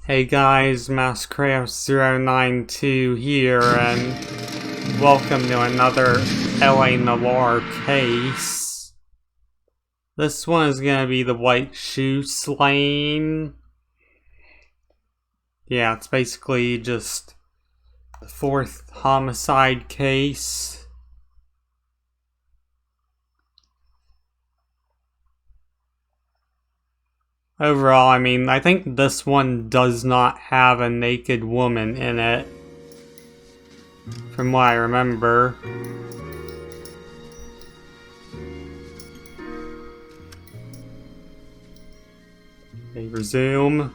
Hey guys, Masscraft092 here, and welcome to another LA Noire case. This one is gonna be the white shoe slaying. Yeah, it's basically just the fourth homicide case. Overall, I mean, I think this one does not have a naked woman in it, from what I remember. Okay, resume.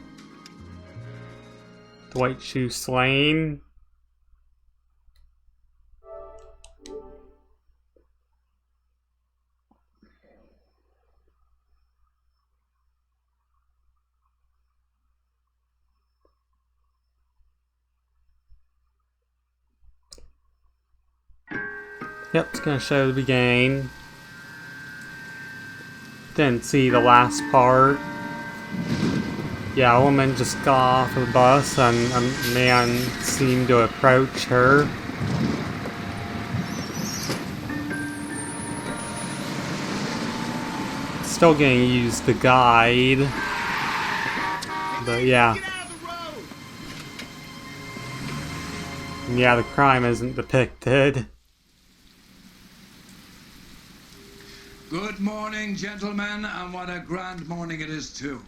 The white shoe slaying. Yep, it's gonna show the beginning. Didn't see the last part. Yeah, a woman just got off of the bus and a man seemed to approach her. Still gonna use the guide. But yeah. Yeah, the crime isn't depicted. Good morning, gentlemen, and what a grand morning it is, too.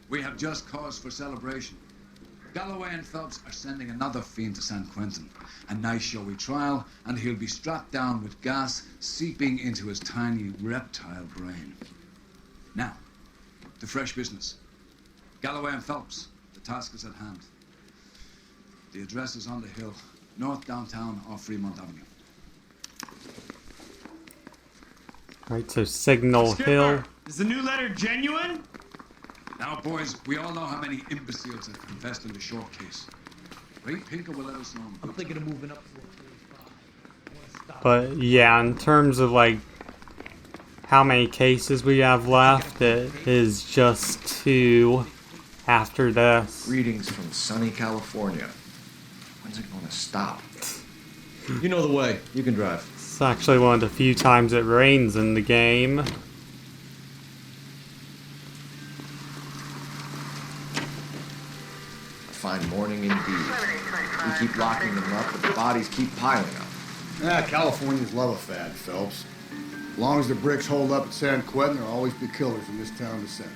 We have just cause for celebration. Galloway and Phelps are sending another fiend to San Quentin. A nice showy trial, and he'll be strapped down with gas seeping into his tiny reptile brain. Now, to fresh business. Galloway and Phelps, the task is at hand. The address is on the hill, north downtown off Fremont Avenue. Right, so Signal Skipper, Hill. is the new letter genuine? Now, boys, we all know how many imbeciles have confessed in the short case. Ray Pinker will let us know. I'm thinking of moving up to 145. But yeah, in terms of like how many cases we have left, it is just 2 after this. Greetings from sunny California. When's it going to stop? You know the way. You can drive. It's actually one of the few times it rains in the game. A fine morning indeed. We keep locking them up, but the bodies keep piling up. Californians love a fad, Phelps. As long as the bricks hold up at San Quentin, there'll always be killers in this town to send.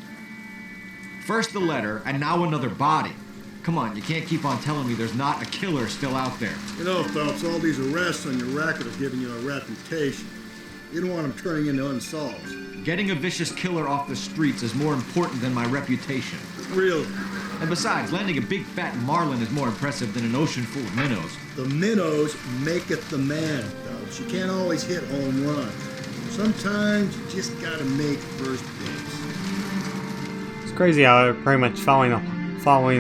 First the letter, and now another body. Come on, you can't keep on telling me there's not a killer still out there. You know, Phelps, all these arrests on your record are giving you a reputation. You don't want them turning into unsolved. Getting a vicious killer off the streets is more important than my reputation. Really? And besides, landing a big fat marlin is more impressive than an ocean full of minnows. The minnows maketh the man, Phelps. You can't always hit home runs. Sometimes you just gotta make first base. It's crazy how they're pretty much following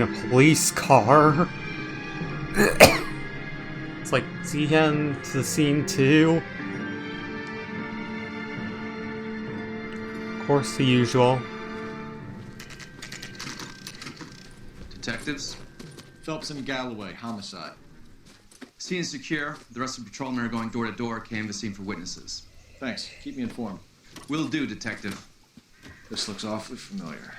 a police car. It's like, see him to the scene too. Of course, the usual. Detectives? Phelps and Galloway, homicide. Scene is secure. The rest of the patrolmen are going door to door, canvassing for witnesses. Thanks. Keep me informed. Will do, Detective. This looks awfully familiar.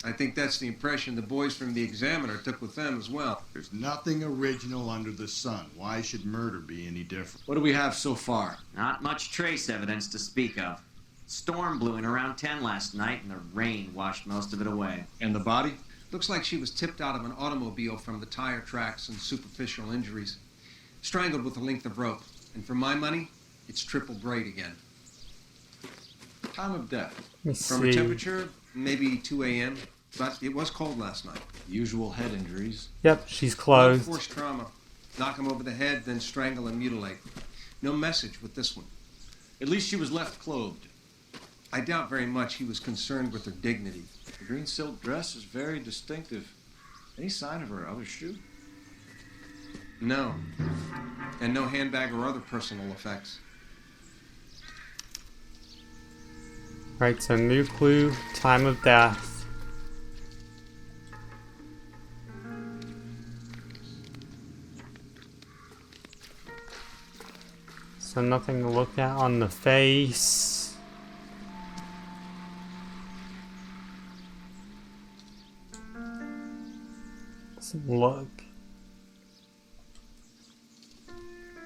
I think that's the impression the boys from the Examiner took with them as well. There's nothing original under the sun. Why should murder be any different? What do we have so far? Not much trace evidence to speak of. Storm blew in around 10 last night, and the rain washed most of it away. And the body? Looks like she was tipped out of an automobile from the tire tracks and superficial injuries. Strangled with a length of rope. And for my money, it's triple braid again. Time of death. Let me From a see. temperature, maybe 2 a.m., but it was cold last night. Usual head injuries. Yep, she's closed. Forced trauma. Knock him over the head, then strangle and mutilate. No message with this one. At least she was left clothed. I doubt very much he was concerned with her dignity. The green silk dress is very distinctive. Any sign of her other shoe? No. And no handbag or other personal effects. Right, so new clue, time of death. So nothing to look at on the face. Let's look.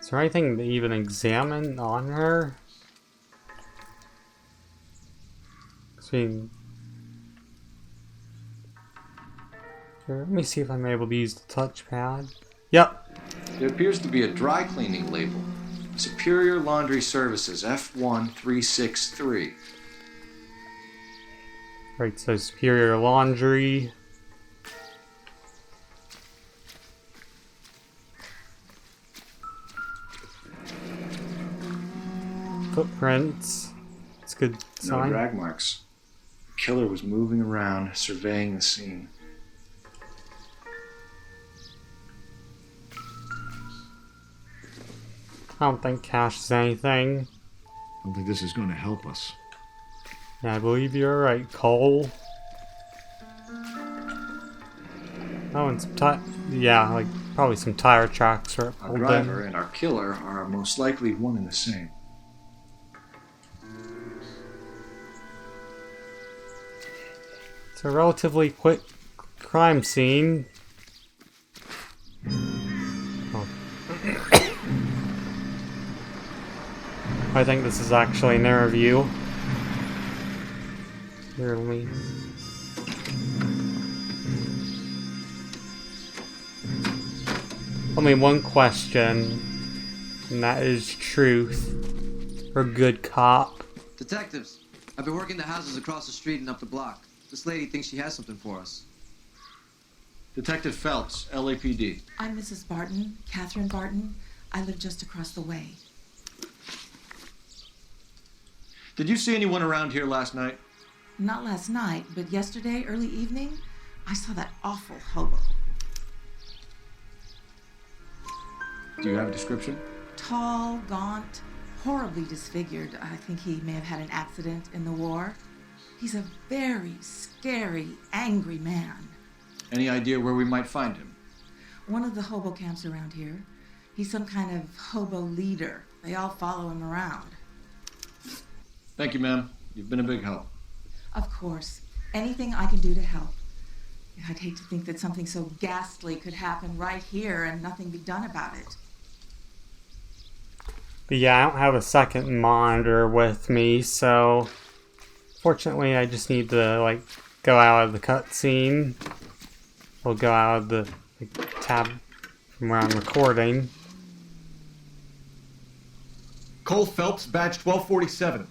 Is there anything to even examine on her? Here, let me see if I'm able to use the touchpad. Yep. There appears to be a dry cleaning label. Superior Laundry Services, F1363. Right, so Superior Laundry. Footprints. It's a good No sign. drag marks. The killer was moving around, surveying the scene. I don't think Cash is anything. I don't think this is going to help us. Yeah, I believe you're right, Cole. Oh, and some yeah, like probably some tire tracks are Our pulled driver in. and our killer are most likely one and the same. It's a relatively quick crime scene. Oh. I think this is actually an interview. Here, let me... Only one question, and that is truth. Or good cop. Detectives, I've been working the houses across the street and up the block. This lady thinks she has something for us. Detective Phelps, LAPD. I'm Mrs. Barton, Catherine Barton. I live just across the way. Did you see anyone around here last night? Not last night, but yesterday, early evening, I saw that awful hobo. Do you have a description? Tall, gaunt, horribly disfigured. I think he may have had an accident in the war. He's a very scary, angry man. Any idea where we might find him? One of the hobo camps around here. He's some kind of hobo leader. They all follow him around. Thank you, ma'am. You've been a big help. Of course. Anything I can do to help. I'd hate to think that something so ghastly could happen right here and nothing be done about it. But yeah, I don't have a second monitor with me, so... Fortunately, I just need to, like, go out of the cutscene. Or go out of the tab from where I'm recording. Cole Phelps, badge 1247.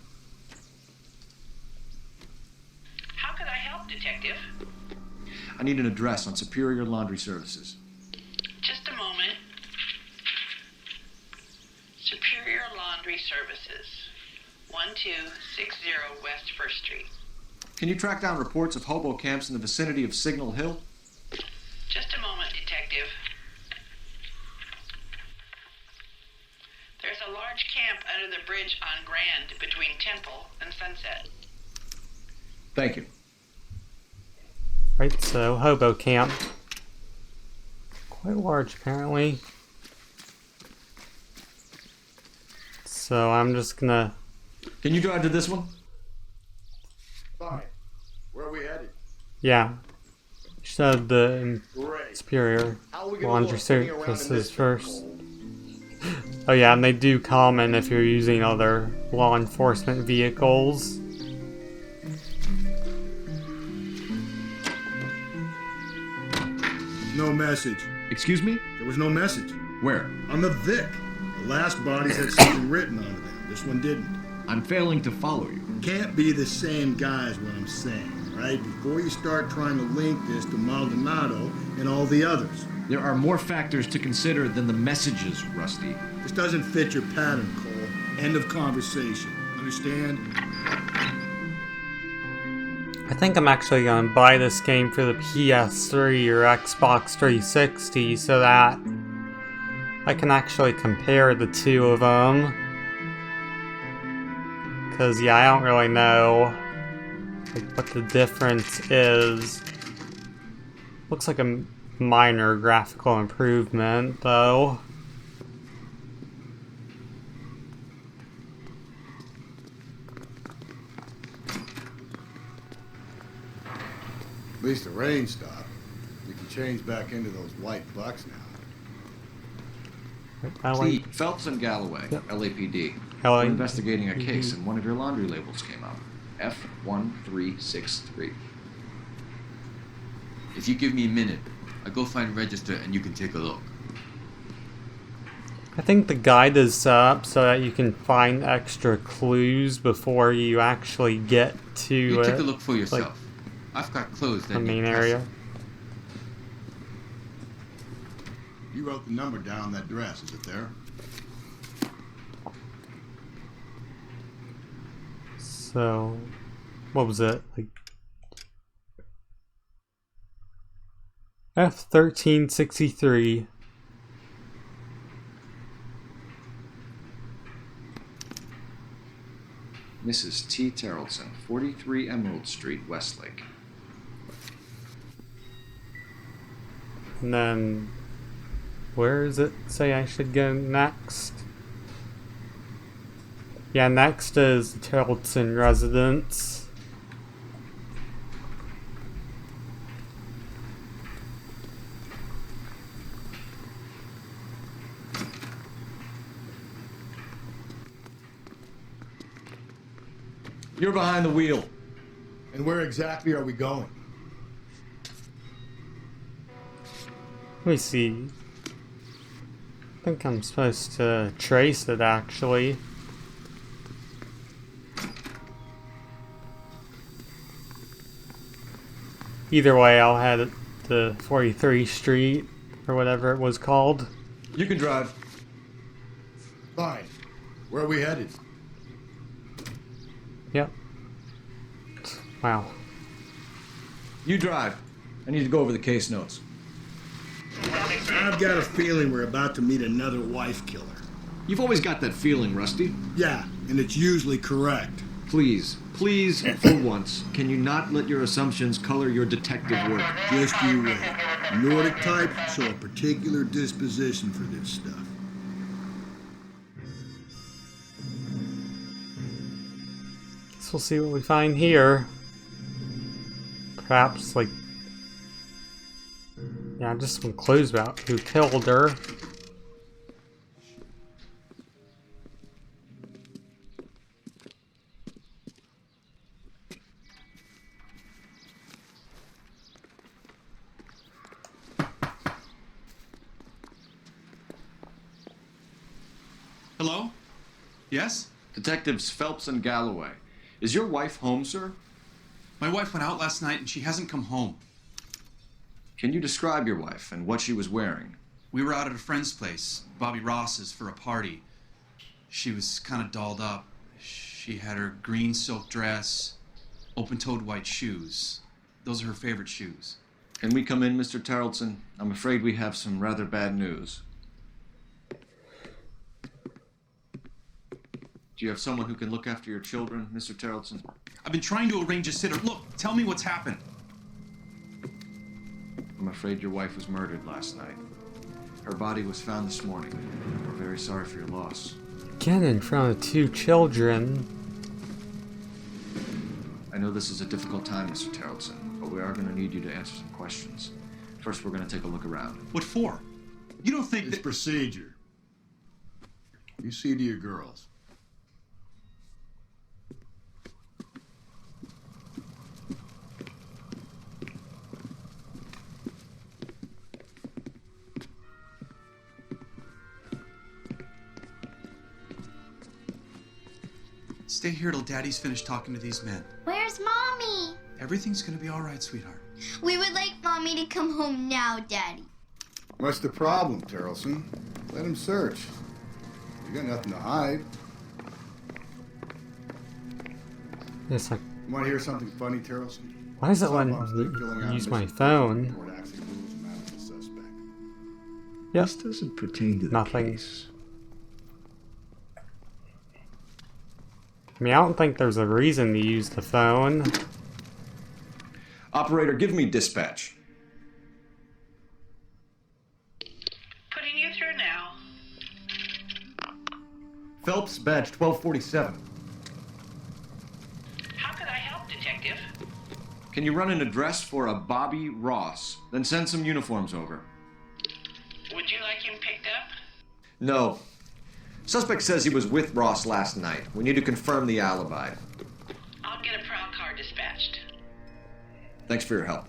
How could I help, Detective? I need an address on Superior Laundry Services. Just a moment. Superior Laundry Services, 1260 West 1st Street. Can you track down reports of hobo camps in the vicinity of Signal Hill? Just a moment, Detective. There's a large camp under the bridge on Grand between Temple and Sunset. Thank you. Right, so hobo camp. Quite large, apparently. So I'm just gonna... Can you drive to this one? Fine. Where are we headed? Yeah. Said the Great. Superior How are we gonna Laundry look sitting around in Services this first. Oh yeah, and they do comment if you're using other law enforcement vehicles. No message. Excuse me? There was no message. Where? On the Vic. The last bodies had something written onto them. This one didn't. I'm failing to follow you. Can't be the same guy is what I'm saying, right? Before you start trying to link this to Maldonado and all the others. There are more factors to consider than the messages, Rusty. This doesn't fit your pattern, Cole. End of conversation. Understand? I think I'm actually gonna buy this game for the PS3 or Xbox 360 so that I can actually compare the two of them. Cause yeah, I don't really know like, what the difference is. Looks like a minor graphical improvement though. least the rain stopped. You can change back into those white bucks now. Pete, Phelps and Galloway, Yep. LAPD. LA. We're investigating a case, and one of your laundry labels came up. F1363. If you give me a minute, I'll go find register and you can take a look. I think the guide is set up so that you can find extra clues before you actually get to You it. take a look for yourself. Like, I've got clothes that the main need area. pressing. You wrote the number down on that dress, is it there? So, what was it? Like F1363. Mrs. T. Terrellson, 43 Emerald Street, Westlake. And then, where does it say I should go next? Yeah, next is the Terrellson residence. You're behind the wheel. And where exactly are we going? Let me see. I think I'm supposed to trace it actually. Either way, I'll head it to 43 Street or whatever it was called. You can drive. Fine. Where are we headed? Yep. Wow. You drive. I need to go over the case notes. I've got a feeling we're about to meet another wife killer. You've always got that feeling, Rusty. Yeah, and it's usually correct. Please, for once, can you not let your assumptions color your detective work? Just you wait. Nordic type show a particular disposition for this stuff. Guess we'll see what we find here. Perhaps, like, yeah, just some clues about who killed her. Hello? Yes? Detectives Phelps and Galloway. Is your wife home, sir? My wife went out last night and she hasn't come home. Can you describe your wife and what she was wearing? We were out at a friend's place, Bobby Ross's, for a party. She was kind of dolled up. She had her green silk dress, open-toed white shoes. Those are her favorite shoes. Can we come in, Mr. Terrellson? I'm afraid we have some rather bad news. Do you have someone who can look after your children, Mr. Terrellson? I've been trying to arrange a sitter. Look, tell me what's happened. I'm afraid your wife was murdered last night. Her body was found this morning. We're very sorry for your loss. Again, in front of two children. I know this is a difficult time, Mr. Terrellson, but we are going to need you to answer some questions. First, we're going to take a look around. What for? You don't think It's that... procedure. You see to your girls. Stay here till Daddy's finished talking to these men. Where's Mommy? Everything's gonna be all right, sweetheart. We would like Mommy to come home now, Daddy. What's the problem, Terrellson? Let him search. You got nothing to hide. It's like, You want to hear something funny, Terrellson? why is it letting Filling me out use a my missing phone? report actually rules him out as a suspect. Yep. This doesn't pertain to the Nothing. case. I mean, I don't think there's a reason to use the phone. Operator, give me dispatch. Putting you through now. Phelps, badge 1247. How could I help, Detective? Can you run an address for a Bobby Ross? Then send some uniforms over. Would you like him picked up? No. Suspect says he was with Ross last night. We need to confirm the alibi. I'll get a prowl car dispatched. Thanks for your help.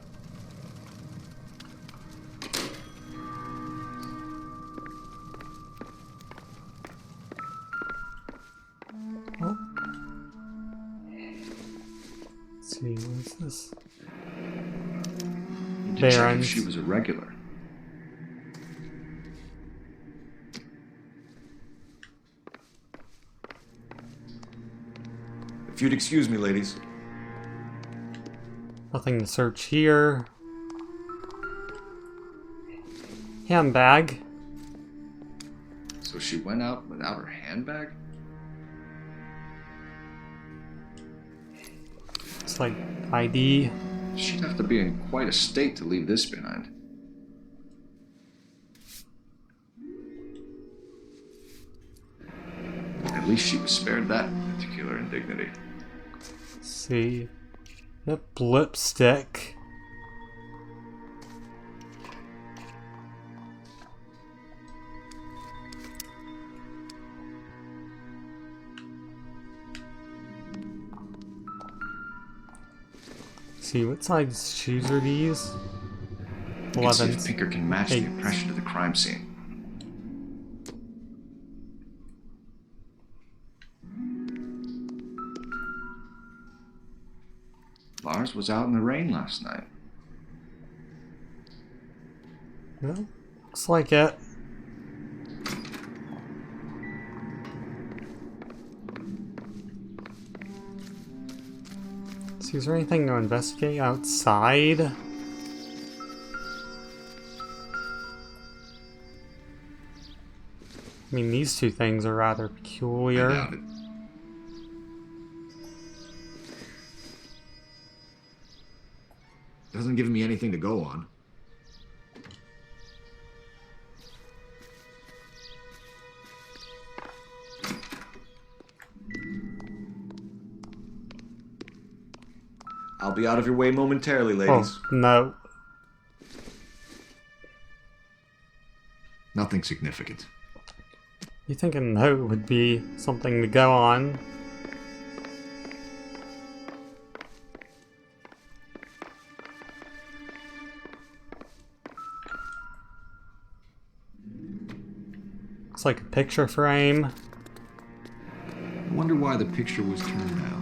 Oh. Let's see, what's this? Need to check if she was a regular. If you'd excuse me, ladies. Nothing to search here. Handbag. So she went out without her handbag? It's like ID. She'd have to be in quite a state to leave this behind. At least she was spared that particular indignity. Let's see. Yep, lipstick. See, what size shoes are these? You can see if 11s. Pinker can match the 8s. impression of the crime scene. Lars was out in the rain last night. Well, looks like it. See, is there anything to investigate outside? I mean, these two things are rather peculiar. I doubt it. Doesn't give me anything to go on. I'll be out of your way momentarily, ladies. Oh, no. Nothing significant. You think a note would be something to go on? Looks like a picture frame. I wonder why the picture was turned down.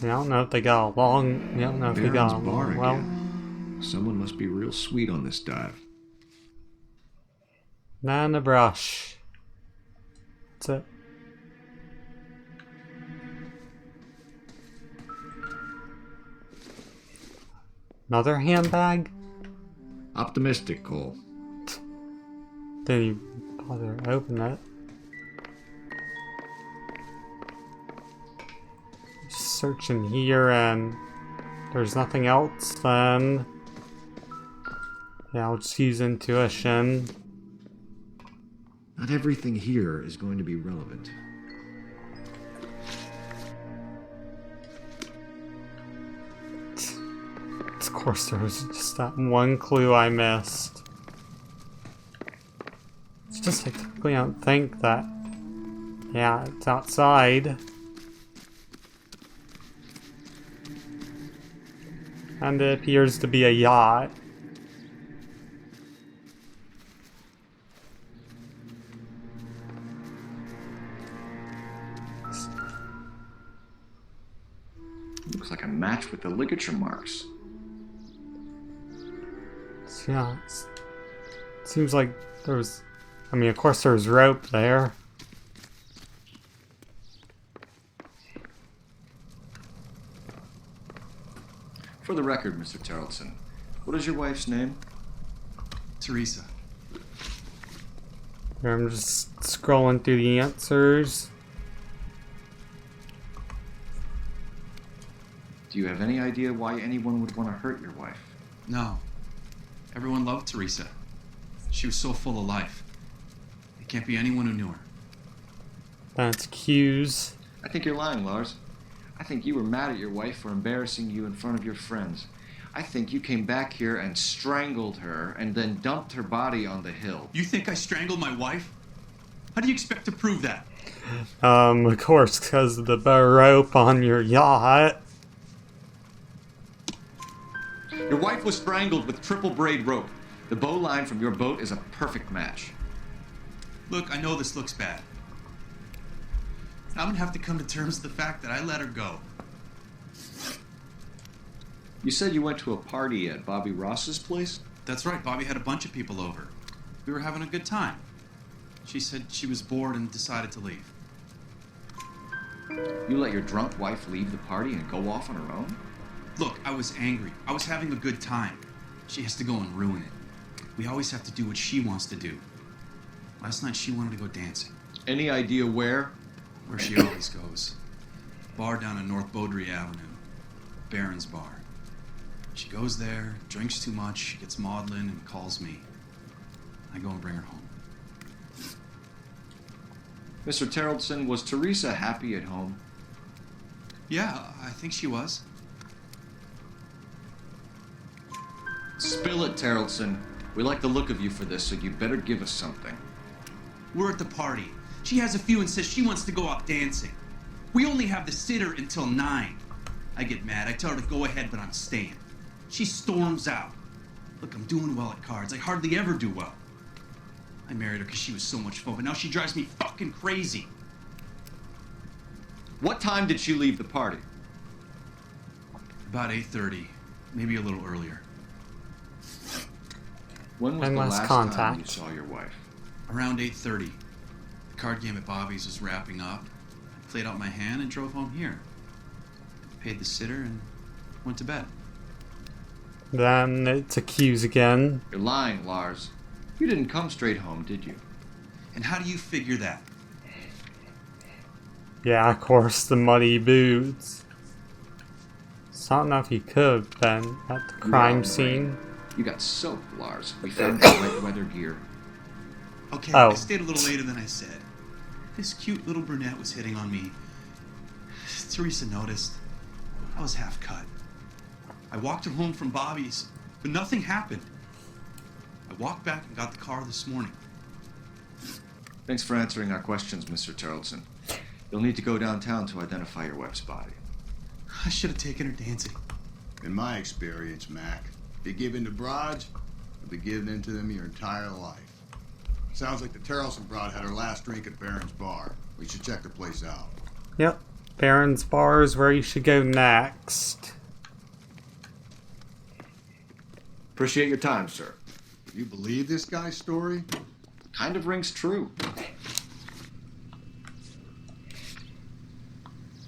I don't know if they got along. I don't know if they got Baron's bar along well. again. Someone must be real sweet on this dive. Not in the brush. That's it. Another handbag? Optimistic, Cole. Didn't even bother to open it. Just searching here and there's nothing else, then yeah, I'll just use intuition. Not everything here is going to be relevant. Of course, there was just that one clue I missed. It's just I typically don't think that. Yeah, it's outside. And it appears to be a yacht. Looks like a match with the ligature marks. So yeah, it seems like there was... I mean, of course there was rope there. For the record, Mr. Tarleton, what is your wife's name? Teresa. Here, I'm just scrolling through the answers. Do you have any idea why anyone would want to hurt your wife? No. Everyone loved Teresa. She was so full of life. It can't be anyone who knew her. That's Q's. I think you're lying, Lars. I think you were mad at your wife for embarrassing you in front of your friends. I think you came back here and strangled her and then dumped her body on the hill. You think I strangled my wife? How do you expect to prove that? Of course, because of the bow rope on your yacht. Your wife was strangled with triple braid rope. The bow line from your boat is a perfect match. Look, I know this looks bad. I'm gonna have to come to terms with the fact that I let her go. You said you went to a party at Bobby Ross's place? That's right, Bobby had a bunch of people over. We were having a good time. She said she was bored and decided to leave. You let your drunk wife leave the party and go off on her own? Look, I was angry. I was having a good time. She has to go and ruin it. We always have to do what she wants to do. Last night she wanted to go dancing. Any idea where? Where she always goes. Bar down on North Beaudry Avenue. Baron's Bar. She goes there, drinks too much, gets maudlin, and calls me. I go and bring her home. Mr. Terrellson, was Teresa happy at home? Yeah, I think she was. Spill it, Terrellson. We like the look of you for this, so you better give us something. We're at the party. She has a few and says she wants to go out dancing. We only have the sitter until 9. I get mad. I tell her to go ahead, but I'm staying. She storms out. Look, I'm doing well at cards. I hardly ever do well. I married her because she was so much fun, but now she drives me fucking crazy. What time did she leave the party? About 8:30, maybe a little earlier. When was the last time you saw your wife? Around 8:30. The card game at Bobby's was wrapping up. I played out my hand and drove home here. Paid the sitter and went to bed. Then it's accused again. You're lying, Lars. You didn't come straight home, did you? And how do you figure that? Yeah, of course, the muddy boots. So I don't know if you could have been at the crime scene. You got soaked, Lars. We found your wet weather gear. Okay, Oh. I stayed a little later than I said. This cute little brunette was hitting on me. Teresa noticed. I was half cut. I walked her home from Bobby's, but nothing happened. I walked back and got the car this morning. Thanks for answering our questions, Mr. Terrellson. You'll need to go downtown to identify your wife's body. I should have taken her dancing. In my experience, Mac, if you give in to broads, you'll be giving in to them your entire life. Sounds like the Terrellson broad had her last drink at Baron's Bar. We should check the place out. Yep, Baron's Bar is where you should go next. Appreciate your time, sir. You believe this guy's story? Kind of rings true.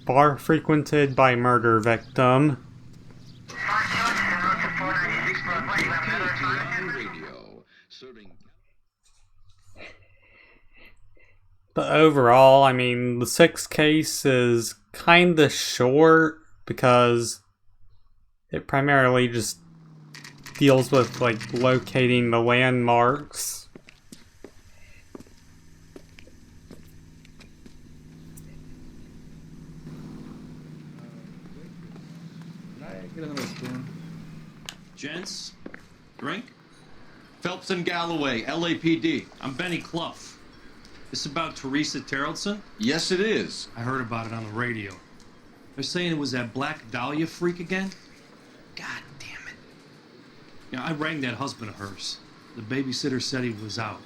Bar frequented by murder victim. But overall, I mean, the 6th case is kinda short because it primarily just deals with, like, locating the landmarks. Can I get another spoon? Gents, drink? Phelps and Galloway, LAPD. I'm Benny Clough. This about Teresa Terrellson? Yes, it is. I heard about it on the radio. They're saying it was that Black Dahlia freak again? God damn it. Yeah, I rang that husband of hers. The babysitter said he was out.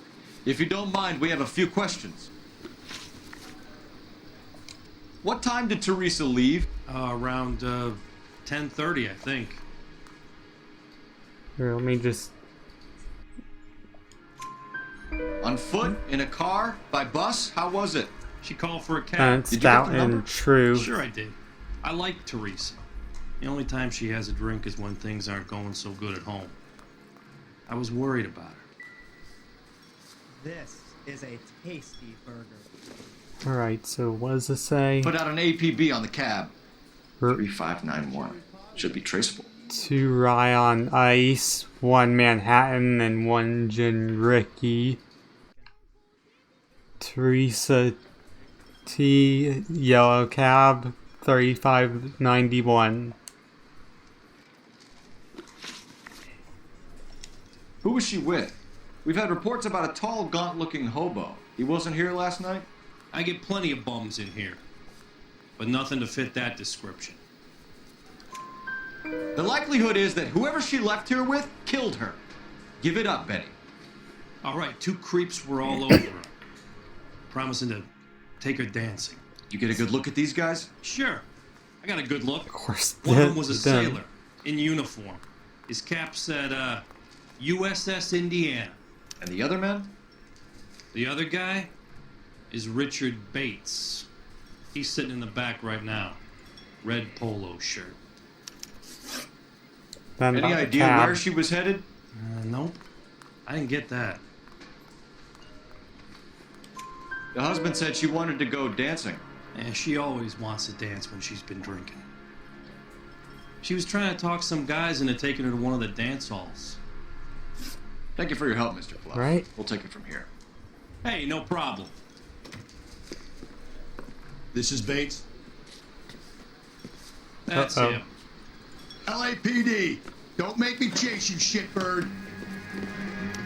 If you don't mind, we have a few questions. What time did Teresa leave? Around 10:30, I think. Here, let me just... On foot? In a car? By bus? How was it? She called for a cab. That's doubt and true. Sure I did. I like Teresa. The only time she has a drink is when things aren't going so good at home. I was worried about her. This is a tasty burger. Alright, so what does it say? Put out an APB on the cab. 3591. Should be traceable. 2 rye on ice, 1 Manhattan, and 1 gin Ricky. Teresa T yellow cab 3591. Who was she with? We've had reports about a tall, gaunt-looking hobo. He wasn't here last night? I get plenty of bums in here, but nothing to fit that description. The likelihood is that whoever she left here with killed her. Give it up, Betty. All right, 2 creeps were all over her, promising to take her dancing. You get a good look at these guys? Sure. I got a good look. Of course. One of them was a sailor in uniform. His cap said, USS Indiana. And the other man? The other guy is Richard Bates. He's sitting in the back right now. Red polo shirt. Then any idea where she was headed? Nope. I didn't get that. The husband said she wanted to go dancing. And she always wants to dance when she's been drinking. She was trying to talk some guys into taking her to one of the dance halls. Thank you for your help, Mr. Fluff. Right. We'll take it from here. Hey, no problem. This is Bates. That's him. LAPD, don't make me chase you, shitbird.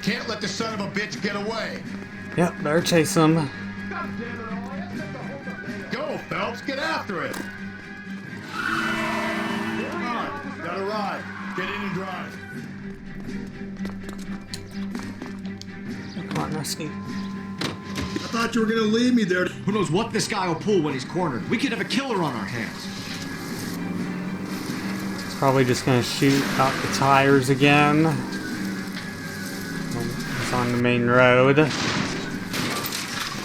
Can't let the son of a bitch get away. Yep, better chase him. Go, Phelps, get after it. Come on, gotta ride. Get in and drive. Come on, Rusty. I thought you were gonna leave me there. Who knows what this guy will pull when he's cornered? We could have a killer on our hands. He's probably just gonna shoot out the tires again. He's on the main road. Hit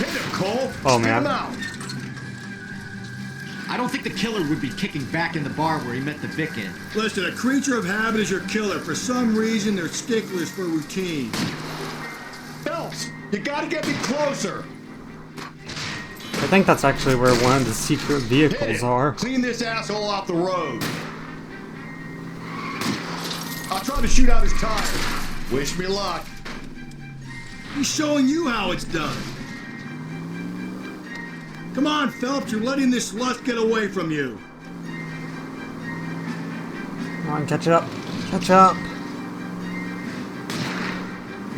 him, Cole. Oh, Spit man. him out. I don't think the killer would be kicking back in the bar where he met the Vic in. Listen, a creature of habit is your killer. For some reason, they're sticklers for routine. Phelps, you gotta get me closer. I think that's actually where one of the secret Hit vehicles it. are. Clean this asshole off the road. I'll try to shoot out his tires. Wish me luck. He's showing you how it's done. Come on, Phelps, you're letting this lust get away from you. Come on, catch up. Catch up.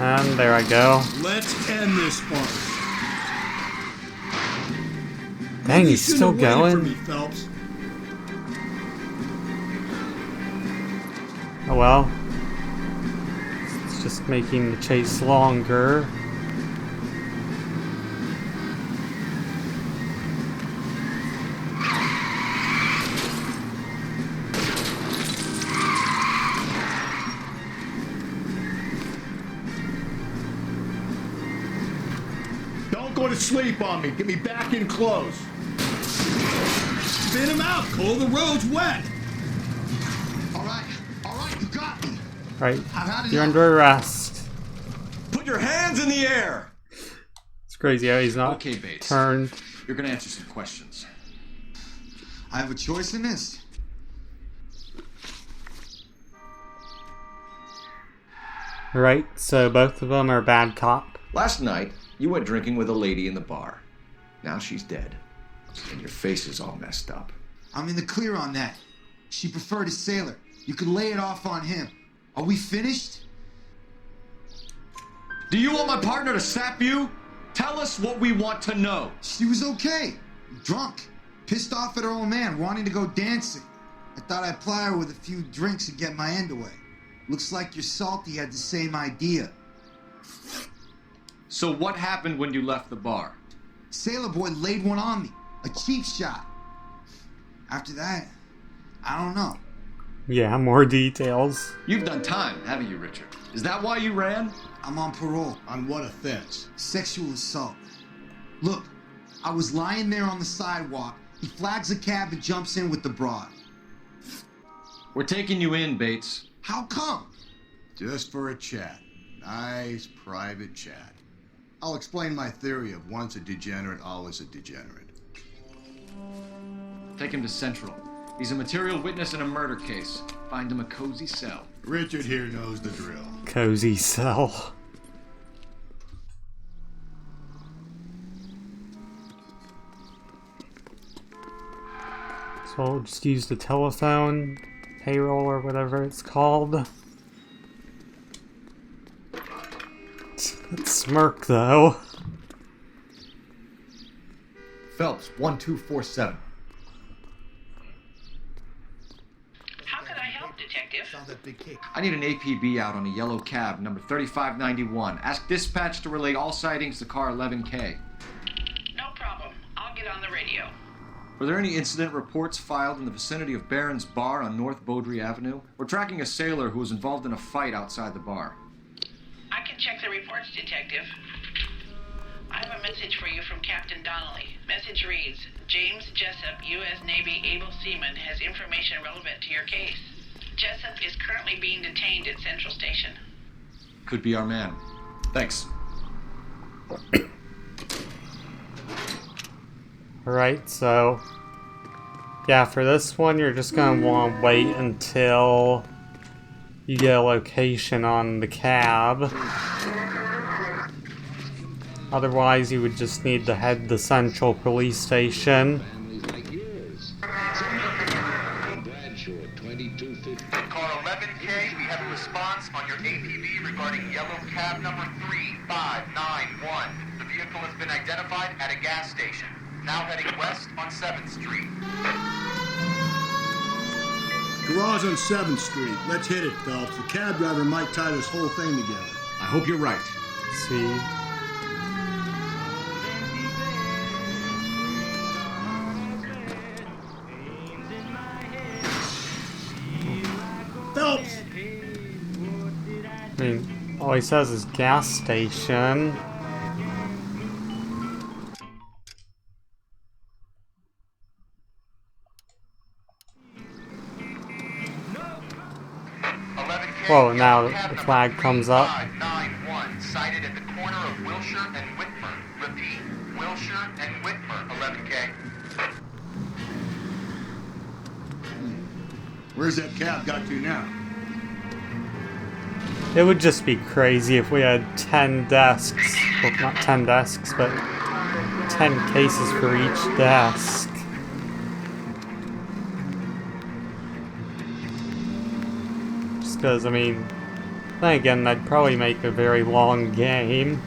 And there I go. Let's end this farce. Dang, You he's shouldn't still have waited for going. me, Phelps. Oh well. It's just making the chase longer. Don't go to sleep on me. Get me back in close. Spin him out, Cole. The road's wet. All right, you got me. Right. I've had You're enough. under arrest. Put your hands in the air! It's crazy how he's not Okay, Bates. turned. You're gonna answer some questions. I have a choice in this. Right, so both of them are bad cop. Last night, you went drinking with a lady in the bar. Now she's dead. And your face is all messed up. I'm in the clear on that. She preferred a sailor. You could lay it off on him. Are we finished? Do you want my partner to sap you? Tell us what we want to know. She was okay. Drunk. Pissed off at her old man, wanting to go dancing. I thought I'd ply her with a few drinks and get my end away. Looks like your salty had the same idea. So what happened when you left the bar? Sailor boy laid one on me. A cheap shot. After that, I don't know. Yeah, more details. You've done time, haven't you, Richard? Is that why you ran? I'm on parole. On what offense? Sexual assault. Look, I was lying there on the sidewalk. He flags a cab and jumps in with the broad. We're taking you in, Bates. How come? Just for a chat. Nice private chat. I'll explain my theory of once a degenerate, always a degenerate. Take him to Central. He's a material witness in a murder case. Find him a cozy cell. Richard here knows the drill. Cozy cell. So we'll just use the telephone, payroll, or whatever it's called. That smirk, though. Phelps, 1247. How can I help, Detective? I need an APB out on a yellow cab, number 3591. Ask dispatch to relay all sightings to car 11K. No problem. I'll get on the radio. Were there any incident reports filed in the vicinity of Barron's Bar on North Beaudry Avenue? We're tracking a sailor who was involved in a fight outside the bar. I can check the reports, Detective. I have a message for you from Captain Donnelly. Message reads, James Jessup, U.S. Navy able seaman, has information relevant to your case. Jessup is currently being detained at Central Station. Could be our man. Thanks. Alright, so... yeah, for this one, you're just gonna want to wait until you get a location on the cab. Otherwise, you would just need to head to Central Police Station. Car 11K, we have a response on your APB regarding yellow cab number 3591. The vehicle has been identified at a gas station. Now heading west on 7th Street. Garage on 7th Street. Let's hit it, Phelps. The cab driver might tie this whole thing together. I hope you're right. See. Phelps! I mean, all he says is gas station. Whoa, now the flag comes up. 591, sighted at the corner of Wilshire and Whitmer. Repeat, Wilshire and Whitmer, 11K. Where's that cab got to now? It would just be crazy if we had 10 desks. Well, not 10 desks, but 10 cases for each desk. Just because, I mean, then again, that'd probably make a very long game.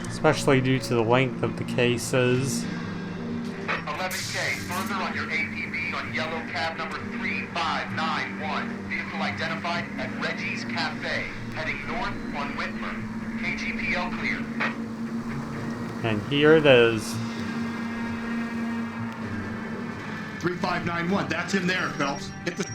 Especially due to the length of the cases. 11K, further on your APB on yellow cab number 3591. Vehicle identified at Reggie's Cafe, heading north on Whitmer. KGPL clear. And here it is. 3591, that's him there, Phelps. Hit the...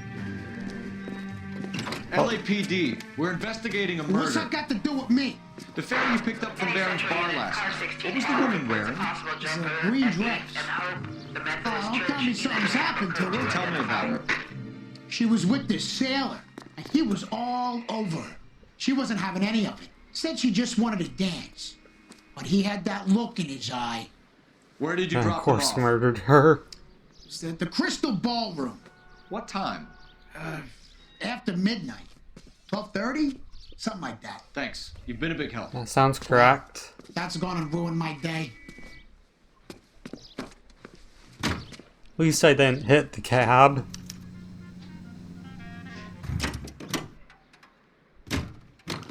LAPD, we're investigating a murder. What's that got to do with me? The fare you picked up from Barron's Bar last night. What was the woman wearing? It's a green dress. Don't tell me something's happened to her. Tell me about her. She was with this sailor, and he was all over her. She wasn't having any of it. Said she just wanted to dance. But he had that look in his eye. Where did you And drop of course them off? murdered her. It's at the Crystal Ballroom. What time? After midnight. 12:30? Something like that. Thanks. You've been a big help. That sounds correct. That's gonna ruin my day. At least I didn't hit the cab.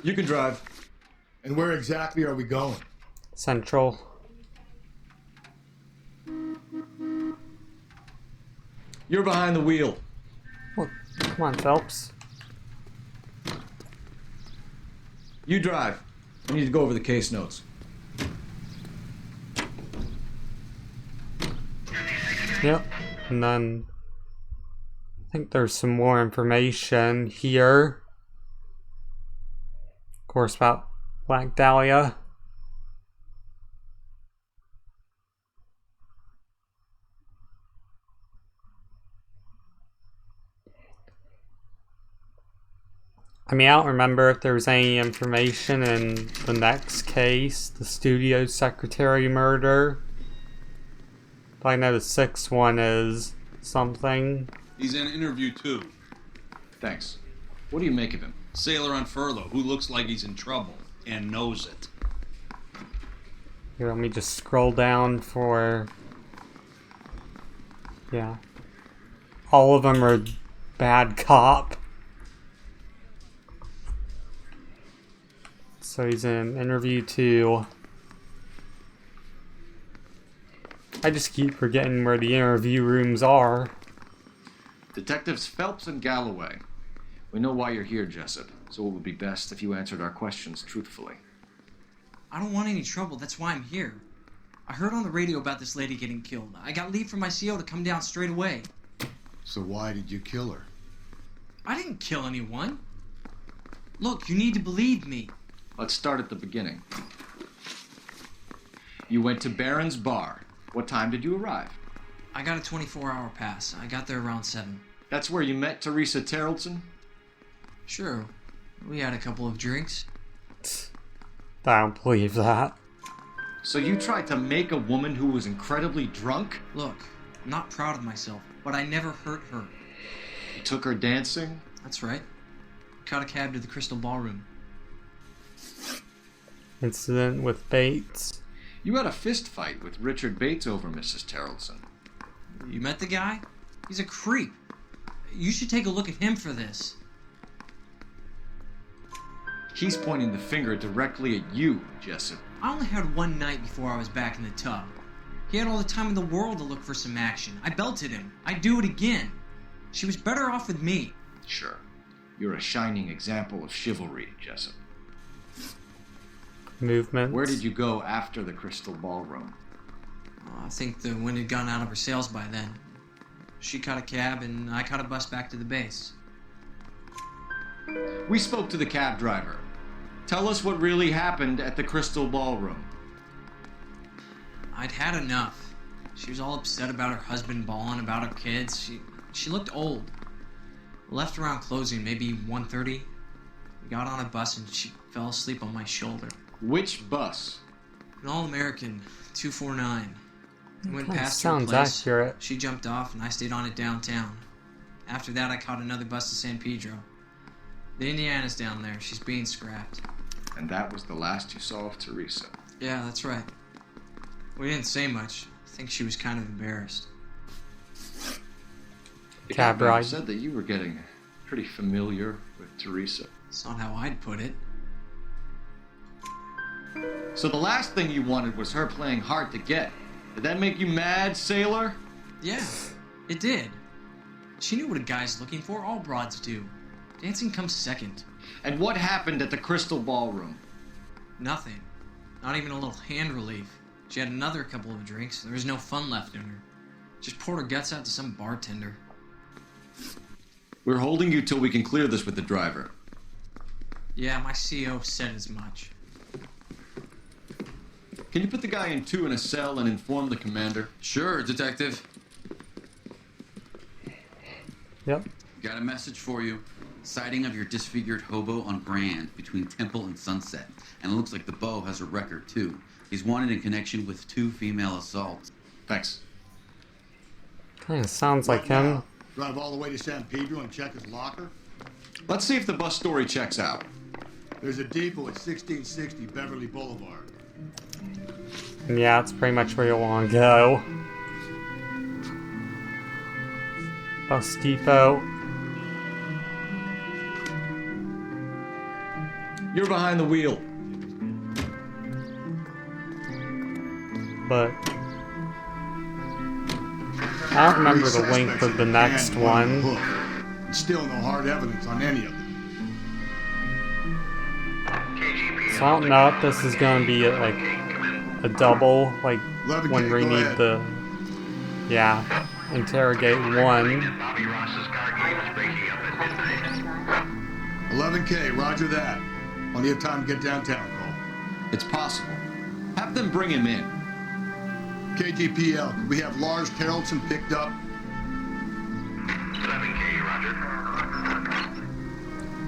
You can drive. And where exactly are we going? Central. You're behind the wheel. Well, come on, Phelps. You drive. I need to go over the case notes. Yep. And then I think there's some more information here. Of course, about Black Dahlia. I mean, I don't remember if there was any information in the next case, the studio secretary murder. But I know the sixth one is something. He's in interview 2. Thanks. What do you make of him? Sailor on furlough who looks like he's in trouble and knows it. Here, let me just scroll down for... Yeah. All of them are bad cop. So he's in interview 2. I just keep forgetting where the interview rooms are. Detectives Phelps and Galloway. We know why you're here, Jessup, so it would be best if you answered our questions truthfully. I don't want any trouble, that's why I'm here. I heard on the radio about this lady getting killed. I got leave from my CO to come down straight away. So why did you kill her? I didn't kill anyone. Look, you need to believe me. Let's start at the beginning. You went to Barron's Bar. What time did you arrive? I got a 24-hour pass. I got there around 7. That's where you met Teresa Terrellson? Sure. We had a couple of drinks. I don't believe that. So you tried to make a woman who was incredibly drunk? Look, I'm not proud of myself, but I never hurt her. You took her dancing? That's right. Caught a cab to the Crystal Ballroom. Incident with Bates. You had a fist fight with Richard Bates over Mrs. Terrellson. You met the guy? He's a creep. You should take a look at him for this. He's pointing the finger directly at you, Jessup. I only had one night before I was back in the tub. He had all the time in the world to look for some action. I belted him. I'd do it again. She was better off with me. Sure. You're a shining example of chivalry, Jessup. Movement. Where did you go after the Crystal Ballroom? I think the wind had gone out of her sails by then. She caught a cab and I caught a bus back to the base. We spoke to the cab driver. Tell us what really happened at the Crystal Ballroom. I'd had enough. She was all upset about her husband bawling about her kids. She looked old. Left around closing, maybe 1:30. We got on a bus and she fell asleep on my shoulder. Which bus? An All-American 249. I went past her sounds place. accurate. She jumped off and I stayed on it downtown. After that, I caught another bus to San Pedro. The Indiana's down there. She's being scrapped. And that was the last you saw of Teresa. Yeah, that's right. We didn't say much. I think she was kind of embarrassed. Cab ride. said that you were getting pretty familiar with Teresa. It's not how I'd put it. So the last thing you wanted was her playing hard to get. Did that make you mad, sailor? Yeah, it did. She knew what a guy's looking for. All broads do. Dancing comes second. And what happened at the Crystal Ballroom? Nothing. Not even a little hand relief. She had another couple of drinks. There was no fun left in her. Just poured her guts out to some bartender. We're holding you till we can clear this with the driver. Yeah, my CO said as much. Can you put the guy in 2 in a cell and inform the commander? Sure, Detective. Yep. Got a message for you. Sighting of your disfigured hobo on Grand between Temple and Sunset. And it looks like the Beau has a record, too. He's wanted in connection with 2 female assaults. Thanks. Kind of sounds like him. Now? Drive all the way to San Pedro and check his locker? Let's see if the bus story checks out. There's a depot at 1660 Beverly Boulevard. And yeah, it's pretty much where you want to go. Bus depot. You're behind the wheel. But I don't remember the length of the next one. Still no hard evidence on any of them. So I don't know if this is going to be like a double, like when we need the, yeah, interrogate 1. 11K, roger that. Plenty of time to get downtown, Cole. It's possible. Have them bring him in. KGPL, could we have Lars Terrellson picked up? 11K, roger.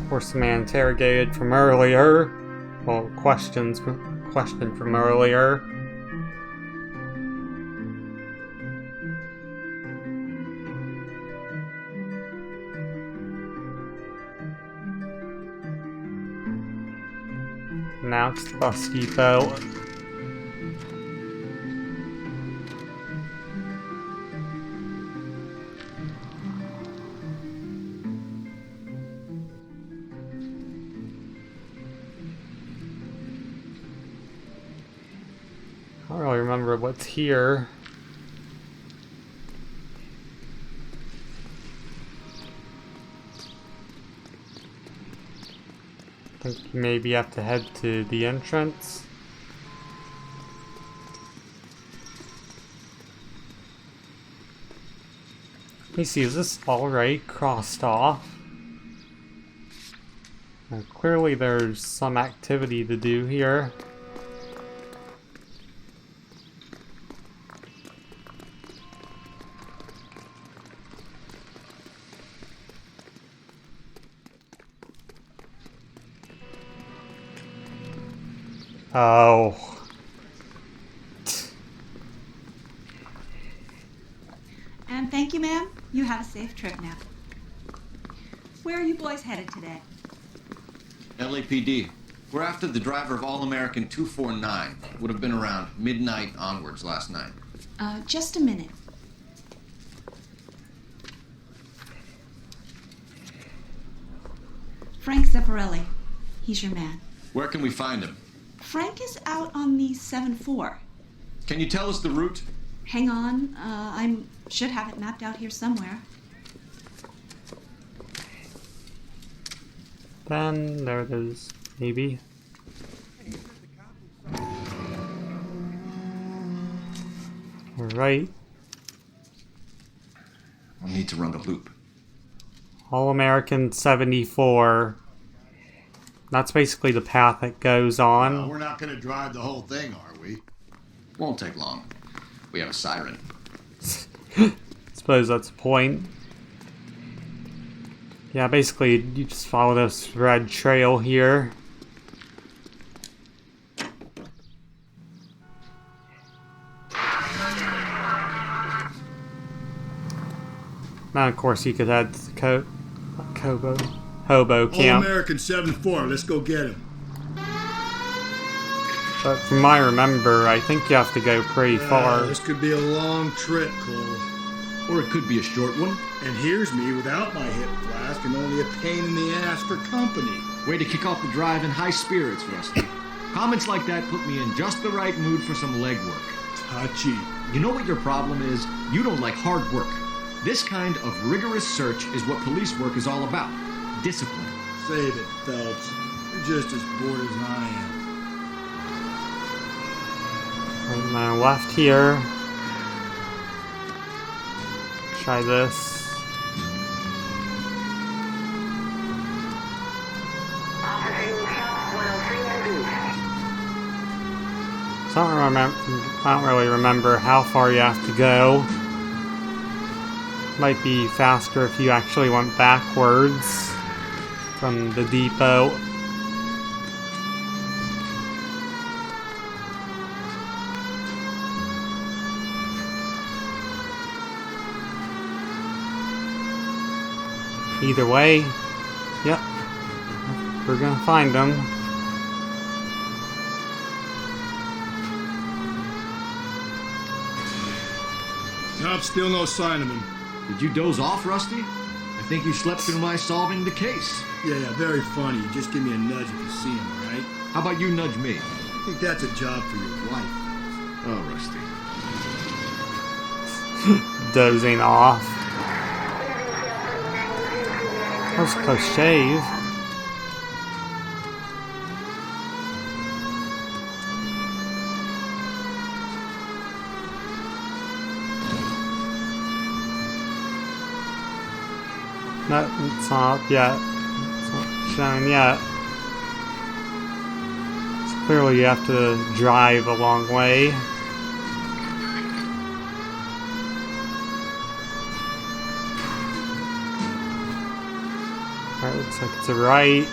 Horseman interrogated from earlier. Well, questioned from earlier. Now it's the bus depot. remember what's here. I think you maybe have to head to the entrance. Let me see, is this already crossed off? Clearly there's some activity to do here. Oh. And thank you, ma'am. You have a safe trip now. Where are you boys headed today? LAPD. We're after the driver of All-American 249. Would have been around midnight onwards last night. Just a minute. Frank Zeffirelli. He's your man. Where can we find him? Frank is out on the 7-4. Can you tell us the route? Hang on. I should have it mapped out here somewhere. Then there it is, maybe. Alright. I'll need to run the loop. All-American 74. That's basically the path it goes on. Well, we're not going to drive the whole thing, are we? Won't take long. We have a siren. Suppose that's the point. Yeah, basically, you just follow this red trail here. Now, of course, you could head to the hobo camp. All-American 7-4, let's go get him. But from what I remember, I think you have to go pretty far. This could be a long trip, Cole. Or it could be a short one. And here's me without my hip flask and only a pain in the ass for company. Way to kick off the drive in high spirits, Rusty. Comments like that put me in just the right mood for some legwork. Touchy. You know what your problem is? You don't like hard work. This kind of rigorous search is what police work is all about. Discipline. Save it, Phelps. You're just as bored as I am. On my left here. Try this. So I don't really remember how far you have to go. Might be faster if you actually went backwards from the depot. Either way, yep, we're gonna find them. Nope, still no sign of him. Did you doze off, Rusty? I think you slept through my solving the case. Yeah, very funny. Just give me a nudge if you see him, all right? How about you nudge me? I think that's a job for your wife. Oh, Rusty. Dozing off. That was a close shave. No, it's not up yet. It's not showing yet. So clearly you have to drive a long way. Alright, looks like it's a right.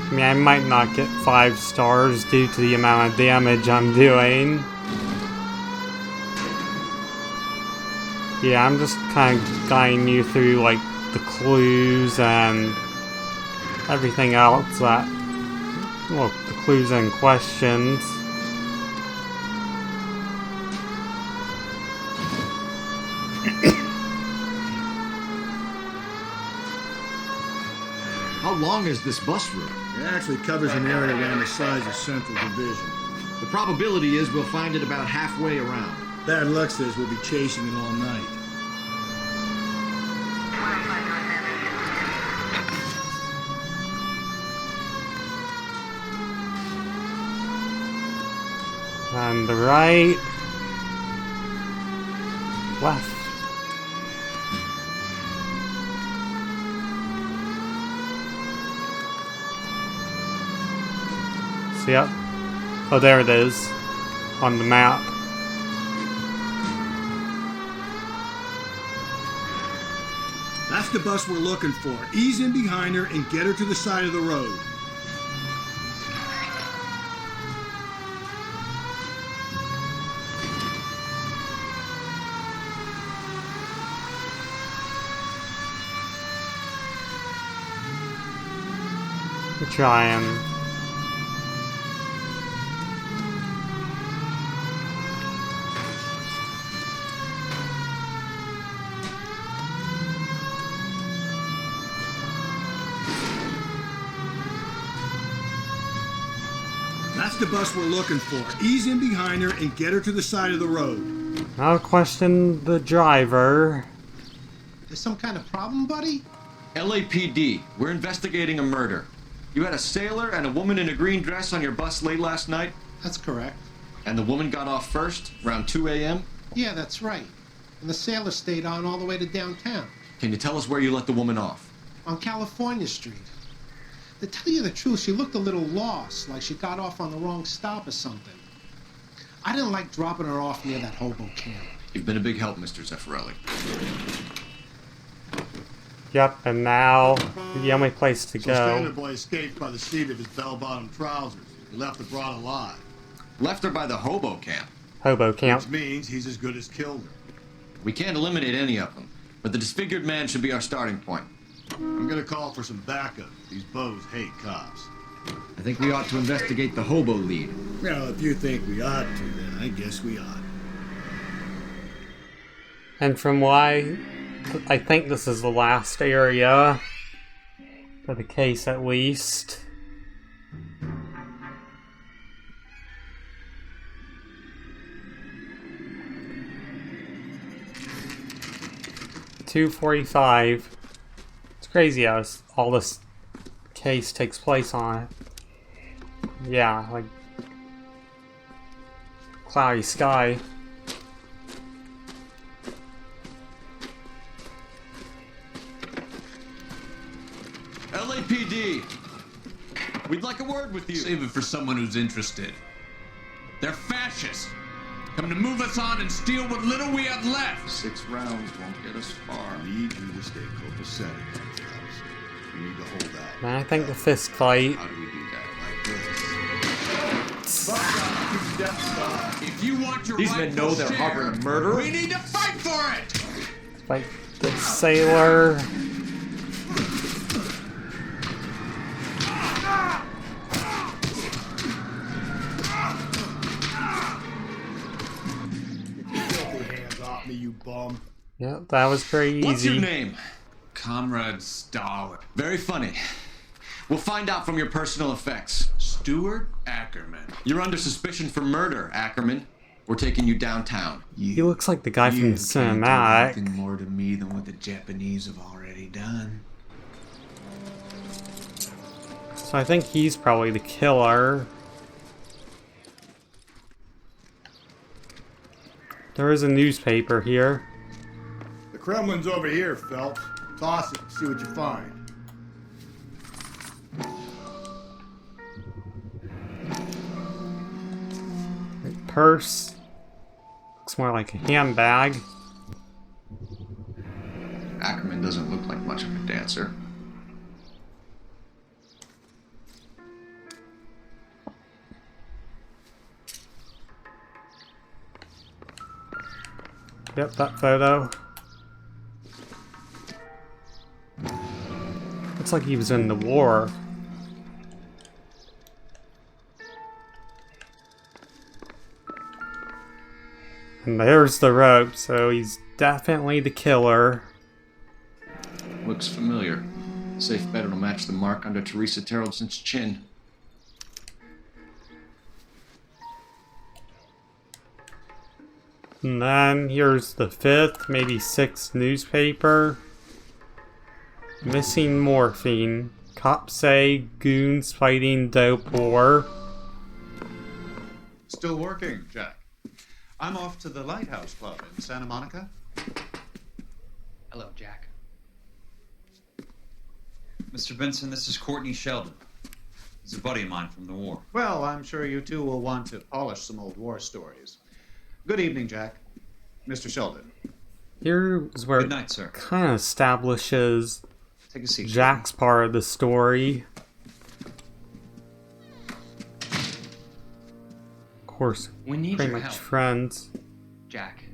I mean, I might not get 5 stars due to the amount of damage I'm doing. Yeah, I'm just kind of guiding you through, like, the clues and everything else that... Well, the clues and questions. long is this bus route? It actually covers an area around the size of Central Division. The probability is we'll find it about halfway around. Bad luck says we'll be chasing it all night. On the right. Left. See, yep. Oh, there it is. On the map. That's the bus we're looking for. Ease in behind her and get her to the side of the road. We're trying. That's the bus we're looking for. Ease in behind her and get her to the side of the road. I'll question the driver. There's some kind of problem, buddy? LAPD, we're investigating a murder. You had a sailor and a woman in a green dress on your bus late last night? That's correct. And the woman got off first, around 2 a.m.? Yeah, that's right. And the sailor stayed on all the way to downtown. Can you tell us where you let the woman off? On California Street. To tell you the truth, she looked a little lost, like she got off on the wrong stop or something. I didn't like dropping her off near that hobo camp. You've been a big help, Mr. Zeffirelli. Yep, and now the only place to go. Standard Boy escaped by the seat of his bell-bottom trousers. He left the broad alive. Left her by the hobo camp. Hobo camp. Which means he's as good as killed her. We can't eliminate any of them, but the disfigured man should be our starting point. I'm gonna call for some backup. These bows hate cops. I think we ought to investigate the hobo lead. Well, if you think we ought to, then I guess we ought. And from why I think this is the last area for the case, at least. .245. It's crazy how all this case takes place on it. Yeah, like cloudy sky. LAPD, we'd like a word with you. Save it for someone who's interested. They're fascists. Come to move us on and steal what little we have left. 6 rounds won't get us far. I need you to stay copacetic, Gonzalez. You need to hold out. Man, I think the fist fight. How do we do that? Like this. If you want your These men rightful know they're share, harboring a murderer? we need to fight for it! Fight the sailor. You bum. Yep, that was pretty easy. What's your name? Comrade Stalin. Very funny. We'll find out from your personal effects. Stuart Ackerman. You're under suspicion for murder, Ackerman. We're taking you downtown. He looks like the guy from the Can't cinematic. do anything more to me than what the Japanese have already done. So I think he's probably the killer. There is a newspaper here. The Kremlin's over here, Phelps. Toss it, see what you find. Purse. Looks more like a handbag. Ackerman doesn't look like much of a dancer. Yep, that photo. Looks like he was in the war. And there's the rope, so he's definitely the killer. Looks familiar. Safe bet it'll match the mark under Teresa Terrelson's chin. And then here's the 5th, maybe 6th newspaper. Missing morphine. Cops say goons fighting dope war. Still working, Jack. I'm off to the Lighthouse Club in Santa Monica. Hello, Jack. Mr. Benson, this is Courtney Sheldon. He's a buddy of mine from the war. Well, I'm sure you two will want to polish some old war stories. Good evening, Jack. Mr. Sheldon. Here's where Good night, sir. it kind of establishes Take a seat. Jack's part of the story. Of course, We need pretty your much help. friends. Jack.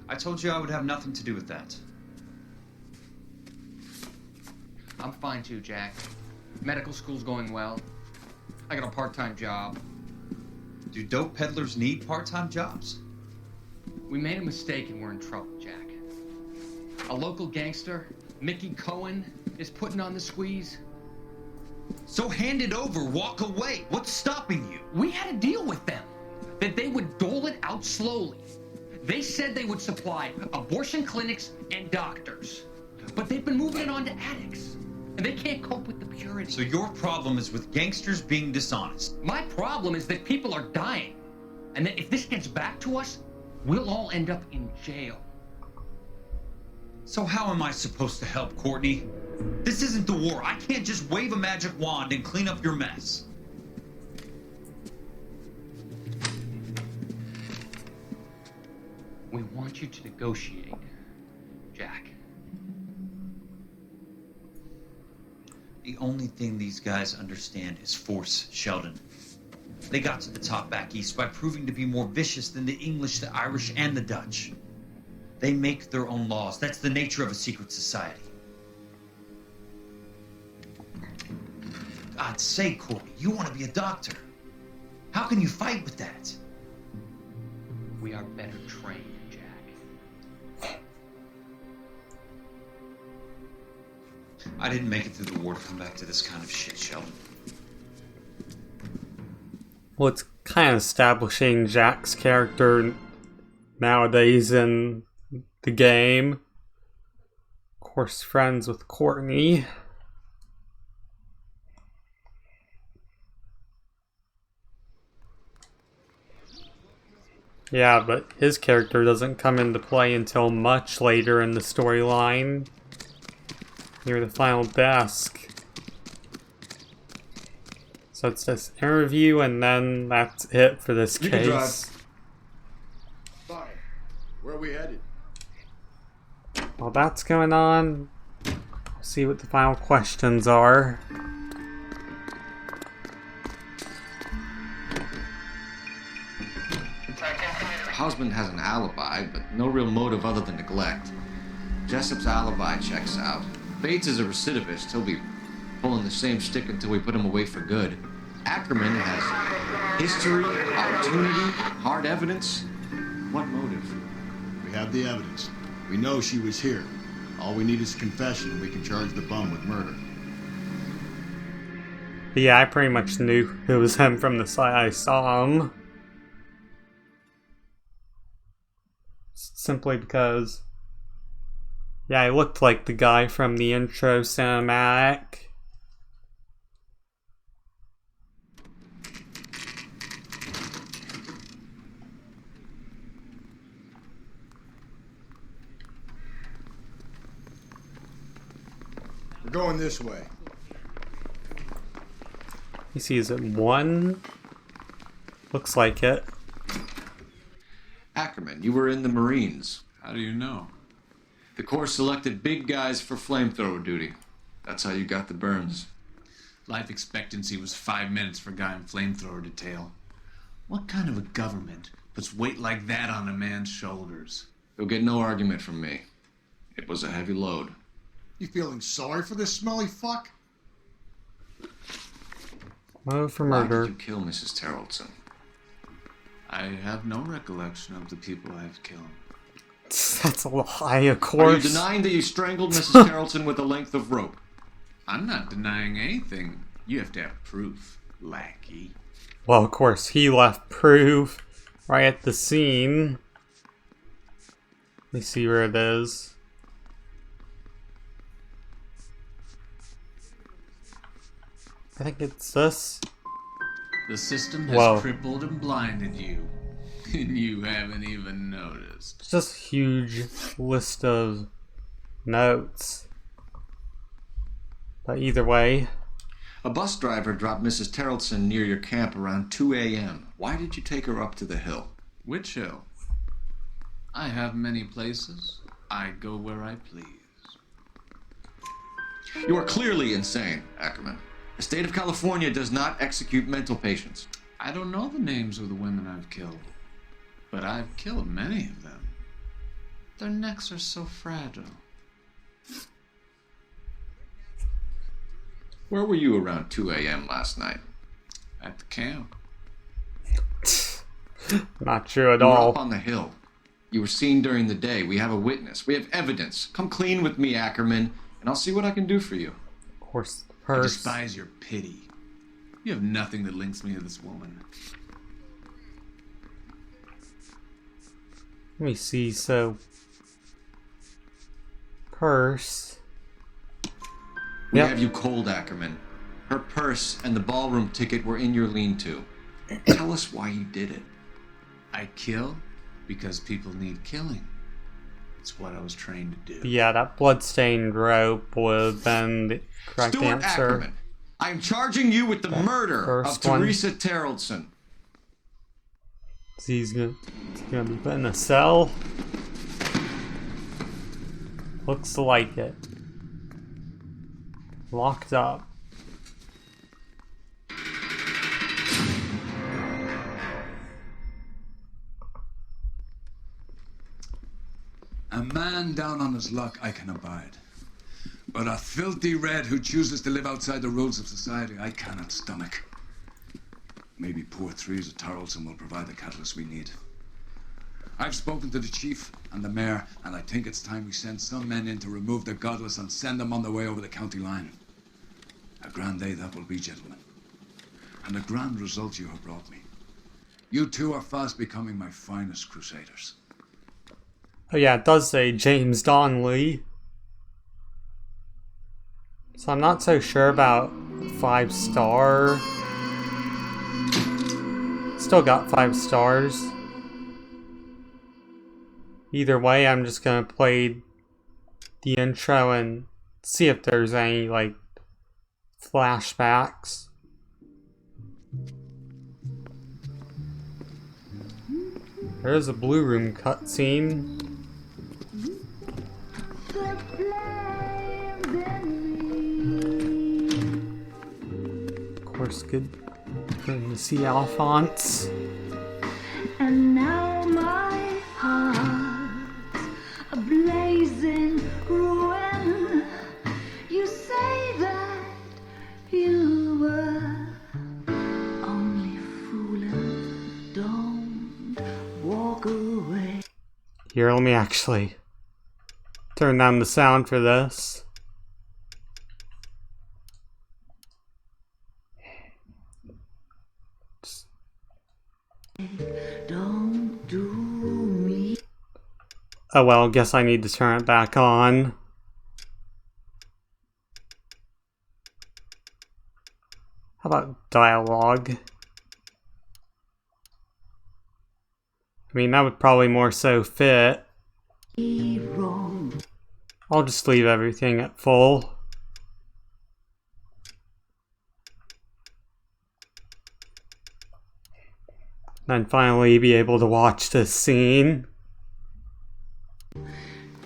I told you I would have nothing to do with that. I'm fine too, Jack. Medical school's going well. I got a part-time job. Do dope peddlers need part-time jobs? We made a mistake and we're in trouble, Jack. A local gangster, Mickey Cohen, is putting on the squeeze. So hand it over, walk away. What's stopping you? We had a deal with them that they would dole it out slowly. They said they would supply abortion clinics and doctors, but they've been moving it on to addicts, and they can't cope with the purity. So your problem is with gangsters being dishonest. My problem is that people are dying, and that if this gets back to us, we'll all end up in jail. So how am I supposed to help, Courtney? This isn't the war. I can't just wave a magic wand and clean up your mess. We want you to negotiate, Jack. The only thing these guys understand is force, Sheldon. They got to the top back east by proving to be more vicious than the English, the Irish, and the Dutch. They make their own laws. That's the nature of a secret society. God's sake, Courtney, you want to be a doctor. How can you fight with that? We are better trained, Jack. I didn't make it through the war to come back to this kind of shit, Sheldon. Well, it's kind of establishing Jack's character nowadays in the game. Of course, friends with Courtney. Yeah, but his character doesn't come into play until much later in the storyline. Near the final desk. So it's this interview, and then that's it for this You can case. Fine. Where are we headed? While that's going on, we'll see what the final questions are. Her husband has an alibi, but no real motive other than neglect. Jessup's alibi checks out. Bates is a recidivist. He'll be pulling the same stick until we put him away for good. Ackerman has history, opportunity, hard evidence. What motive? We have the evidence. We know she was here. All we need is a confession, and we can charge the bum with murder. But yeah, I pretty much knew it was him from the sight I saw him. Simply because, yeah, he looked like the guy from the intro cinematic. We're going this way. He sees it one. Looks like it. Ackerman, you were in the Marines. How do you know? The Corps selected big guys for flamethrower duty. That's how you got the burns. Life expectancy was 5 minutes for a guy in flamethrower detail. What kind of a government puts weight like that on a man's shoulders? You'll get no argument from me. It was a heavy load. You feeling sorry for this smelly fuck? Oh, for Why murder. did you kill Mrs. Terrelson? I have no recollection of the people I've killed. That's a lie, of Are you course. denying that you strangled Mrs. Terrelson with a length of rope? I'm not denying anything. You have to have proof, lackey. Well, of course, he left proof right at the scene. Let me see where it is. I think it's this. The system has Whoa. crippled and blinded you, and you haven't even noticed. It's just a huge list of notes. But either way. A bus driver dropped Mrs. Terrelson near your camp around 2 a.m. Why did you take her up to the hill? Which hill? I have many places. I go where I please. You are clearly insane, Ackerman. The state of California does not execute mental patients. I don't know the names of the women I've killed, but I've killed many of them. Their necks are so fragile. Where were you around 2 a.m. last night? At the camp. Not true at You were all. up on the hill. You were seen during the day. We have a witness. We have evidence. Come clean with me, Ackerman, and I'll see what I can do for you. Of course, the I purse. despise your pity. You have nothing that links me to this woman. Let me see, so... Purse... We Yep. have you cold, Ackerman. Her purse and the ballroom ticket were in your lean-to. Tell us why you did it. I kill because people need killing. It's what I was trained to do. Yeah, that bloodstained rope would have been the correct Stuart answer. Ackerman, I am charging you with the murder of first one. Teresa Terrelson. He's gonna be put in a cell. Looks like it. Locked up. A man down on his luck I can abide. But a filthy red who chooses to live outside the rules of society I cannot stomach. Maybe poor Teresa Terrelson will provide the catalyst we need. I've spoken to the chief and the mayor, and I think it's time we send some men in to remove the godless and send them on their way over the county line. A grand day that will be, gentlemen. And a grand result you have brought me. You two are fast becoming my finest crusaders. Oh yeah, it does say James Donnelly. So I'm not so sure about 5-star. Still got 5 stars. Either way, I'm just gonna play the intro and see if there's any, like, flashbacks. There's a Blue Room cutscene. Of course, good to see Alphonse. And now my heart's a blazing ruin. You say that you were only fooling. Don't walk away. Here, let me actually turn down the sound for this. Don't do me. Oh well, guess I need to turn it back on. How about dialogue? I mean, that would probably more so fit. Wrong. I'll just leave everything at full. And finally be able to watch this scene.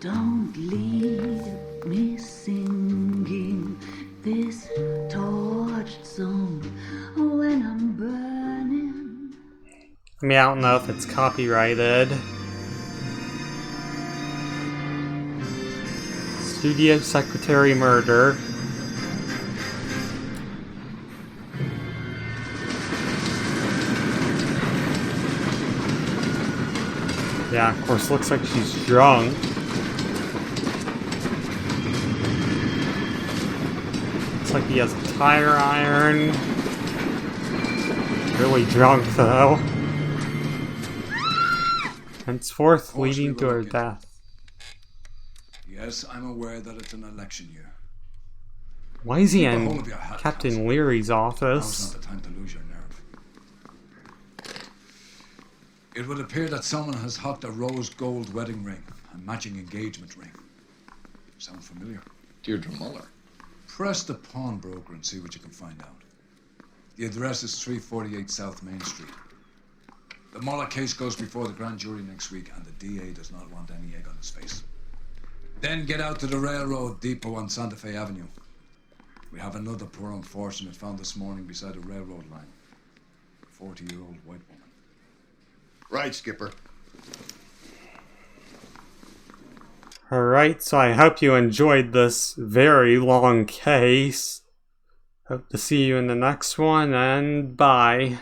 Don't leave me singing this torched song when I'm burning. I mean, I don't know if it's copyrighted. Studio Secretary Murder. Yeah, of course, looks like she's drunk. like he has a tire iron. Really drunk though. Henceforth leading to her death. Yes, I'm aware that it's an election year. Why is he Keep a in hold of your hat, Captain Leary's office? Now's not the time to lose your nerve. It would appear that someone has hocked a rose gold wedding ring and matching engagement ring. Sound familiar? Deirdre Muller. Press the pawnbroker and see what you can find out. The address is 348 South Main Street. The Muller case goes before the grand jury next week, and the DA does not want any egg on his face. Then get out to the railroad depot on Santa Fe Avenue. We have another poor unfortunate found this morning beside a railroad line. A 40-year-old white woman. Right, Skipper. Alright, so I hope you enjoyed this very long case. Hope to see you in the next one, and bye.